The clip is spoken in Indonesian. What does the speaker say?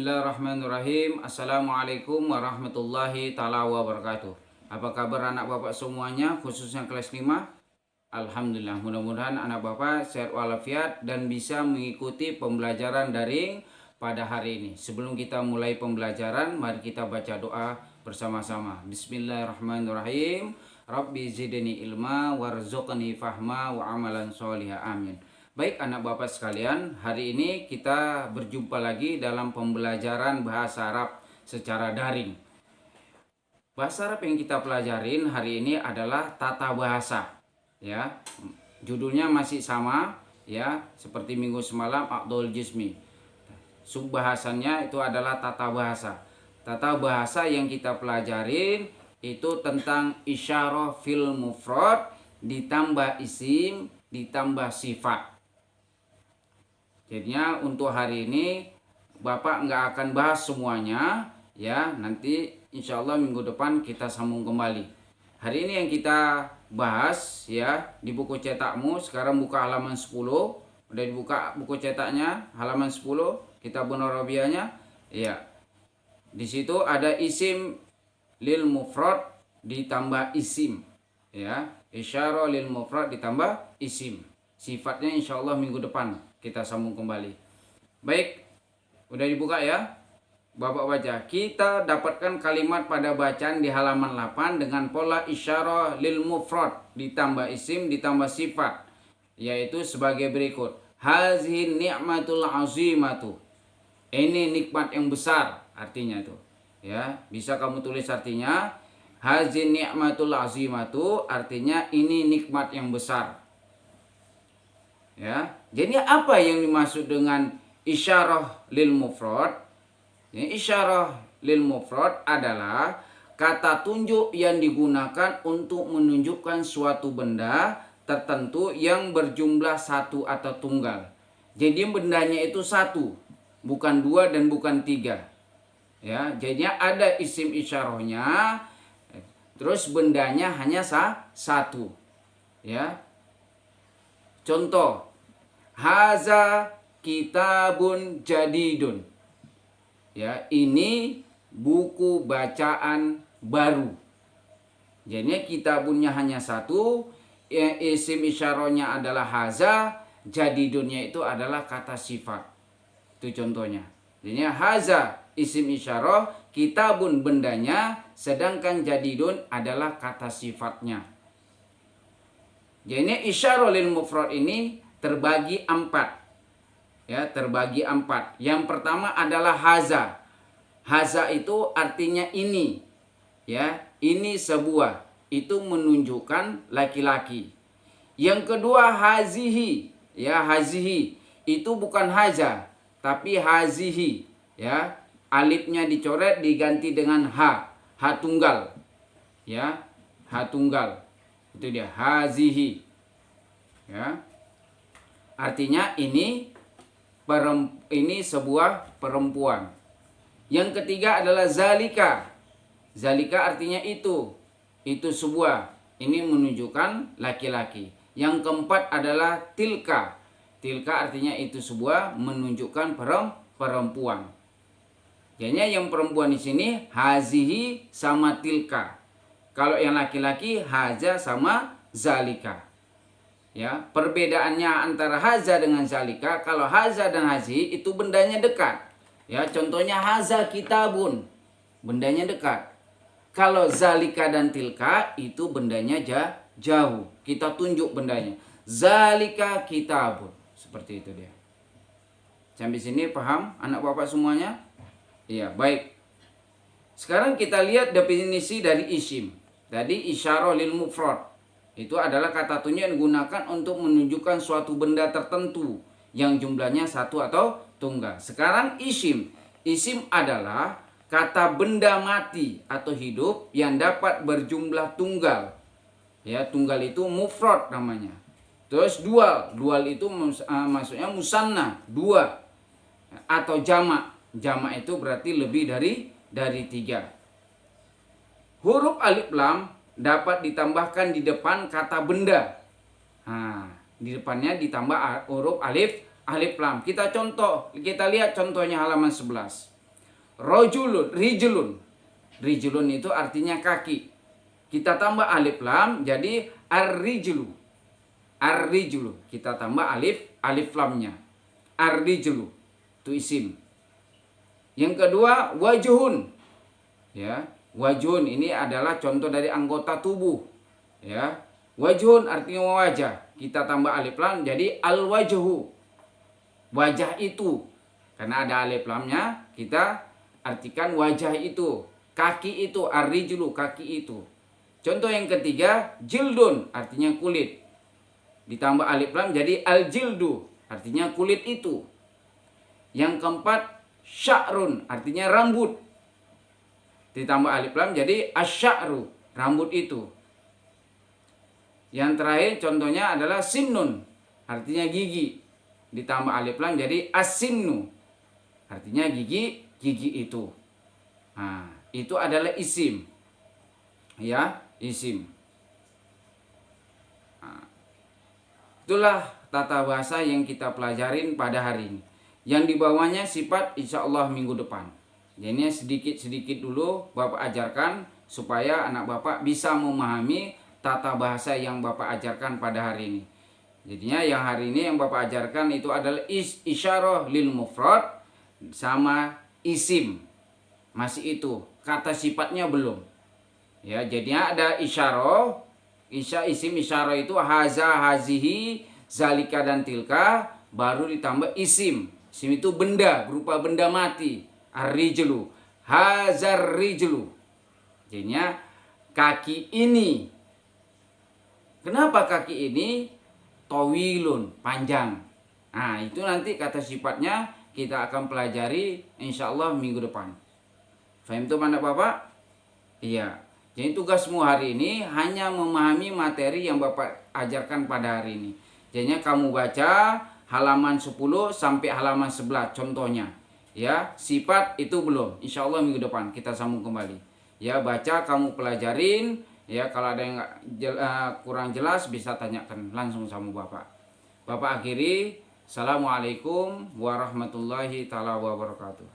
Bismillahirrahmanirrahim. Assalamualaikum warahmatullahi ta'ala wabarakatuh. Apa kabar anak bapak semuanya, khususnya kelas 5? Alhamdulillah, mudah-mudahan anak bapak sehat walafiat dan bisa mengikuti pembelajaran daring pada hari ini. Sebelum kita mulai pembelajaran, mari kita baca doa bersama-sama. Bismillahirrahmanirrahim. Rabbi zidni ilma warzuqni fahma wa amalan sholihah. Amin. Baik anak bapak sekalian, hari ini kita berjumpa lagi dalam pembelajaran bahasa Arab secara daring. Bahasa Arab yang kita pelajarin hari ini adalah tata bahasa. Ya, judulnya masih sama ya, seperti minggu semalam Aqdul Jismi. Subbahasannya itu adalah tata bahasa. Tata bahasa yang kita pelajarin itu tentang isyarah fil mufrad ditambah isim ditambah sifat. Jadinya untuk hari ini Bapak nggak akan bahas semuanya ya, nanti insya Allah minggu depan kita sambung kembali. Hari ini yang kita bahas ya di buku cetakmu, sekarang buka halaman 10. Udah dibuka buku cetaknya halaman 10, kitab An-Rabiahnya ya. Di situ ada isim lil mufrad ditambah isim ya, isyarah lil mufrad ditambah isim. Sifatnya insya Allah minggu depan kita sambung kembali. Baik, udah dibuka ya. Bapak baca, kita dapatkan kalimat pada bacaan di halaman 8 dengan pola isyarah lil mufrad ditambah isim ditambah sifat, yaitu sebagai berikut. Hazihi ni'matul azimatu. Ini nikmat yang besar, artinya tuh. Ya, bisa kamu tulis artinya. Hazihi ni'matul azimatu artinya ini nikmat yang besar. Ya, jadi apa yang dimaksud dengan isyarah lil mufrad? Ya, isyarah lil mufrad adalah kata tunjuk yang digunakan untuk menunjukkan suatu benda tertentu yang berjumlah satu atau tunggal. Jadi bendanya itu satu, bukan dua dan bukan tiga. Ya, jadinya ada isim isyarahnya, terus bendanya hanya satu. Ya. Contoh, haza kitabun jadidun. Ya, ini buku bacaan baru. Jadinya kitabunnya hanya satu, ya, isim isyarahnya adalah haza, jadidunnya itu adalah kata sifat. Itu contohnya. Jadinya haza isim isyarah, kitabun bendanya, sedangkan jadidun adalah kata sifatnya. Jadi isyarah lil mufrad ini terbagi 4. Ya, terbagi 4. Yang pertama adalah haza. Haza itu artinya ini. Ya, ini sebuah. Itu menunjukkan laki-laki. Yang kedua hazihi. Ya, hazihi. Itu bukan haza, tapi hazihi. Ya, alifnya dicoret diganti dengan ha. Ha tunggal. Ya, ha tunggal. Itu dia, hazihi. Ya. Artinya ini sebuah perempuan. Yang ketiga adalah zalika. Zalika artinya itu. Itu sebuah. Ini menunjukkan laki-laki. Yang keempat adalah tilka. Tilka artinya itu sebuah, menunjukkan perempuan. Jadinya yang perempuan di sini hazihi sama tilka. Kalau yang laki-laki haza sama zalika. Ya, perbedaannya antara haza dengan zalika, kalau haza dan hazi itu bendanya dekat. Ya, contohnya haza kitabun, bendanya dekat. Kalau zalika dan tilka itu bendanya jauh. Kita tunjuk bendanya. Zalika kitabun. Seperti itu dia. Sampai sini paham anak bapak semuanya? Iya, baik. Sekarang kita lihat definisi dari isim. Tadi isyarah lil mufrad. Itu adalah kata tunjuk yang digunakan untuk menunjukkan suatu benda tertentu yang jumlahnya satu atau tunggal. Sekarang isim. Isim adalah kata benda mati atau hidup yang dapat berjumlah tunggal. Ya, tunggal itu mufrad namanya. Terus dual. Dual itu maksudnya musanna, dua. Atau jamak. Jamak itu berarti lebih dari 3. Huruf alif lam dapat ditambahkan di depan kata benda. Nah, di depannya ditambah huruf alif lam. Kita lihat contohnya halaman 11. rijlun. Rijlun itu artinya kaki. Kita tambah alif lam jadi ar-rijlu. Ar-rijlu. Kita tambah alif lamnya. Ar-rijlu. Itu isim. Yang kedua wajhun. Ya, wajhun ini adalah contoh dari anggota tubuh. Ya. Wajhun artinya wajah. Kita tambah alif lam jadi al-wajhu. Wajah itu. Karena ada alif lamnya, kita artikan wajah itu. Kaki itu, ar-rijlu, kaki itu. Contoh yang ketiga, jildun, artinya kulit. Ditambah alif lam jadi al-jildu, artinya kulit itu. Yang keempat, sya'run, artinya rambut. Ditambah alif lam jadi asya'ru, rambut itu. Yang terakhir contohnya adalah sinnun, artinya gigi. Ditambah alif lam jadi as-sinnu, artinya gigi itu. Nah, itu adalah isim. Ya, isim. Nah, itulah tata bahasa yang kita pelajarin pada hari ini. Yang dibawanya sifat insya Allah minggu depan. Jadi sedikit-sedikit dulu Bapak ajarkan supaya anak Bapak bisa memahami tata bahasa yang Bapak ajarkan pada hari ini. Jadinya yang hari ini yang Bapak ajarkan itu adalah isyarah lil mufrad sama isim. Masih itu, kata sifatnya belum. Ya, jadinya ada isyarah, isim isyarah itu haza, hazihi, zalika dan tilka, baru ditambah isim. Isim itu benda, berupa benda mati. Ar-rijlu, hazar rijlu. Jadinya kaki ini. Kenapa kaki ini? Tawilun, panjang. Nah, itu nanti kata sifatnya kita akan pelajari insya Allah minggu depan. Faham tuh anak Bapak? Iya. Jadi tugasmu hari ini hanya memahami materi yang Bapak ajarkan pada hari ini. Jadinya kamu baca halaman 10 sampai halaman 11 contohnya. Ya, sifat itu belum. Insya Allah minggu depan kita sambung kembali. Ya, baca kamu pelajarin. Ya, kalau ada yang kurang jelas bisa tanyakan langsung sama Bapak. Bapak akhiri. Assalamualaikum warahmatullahi taala wabarakatuh.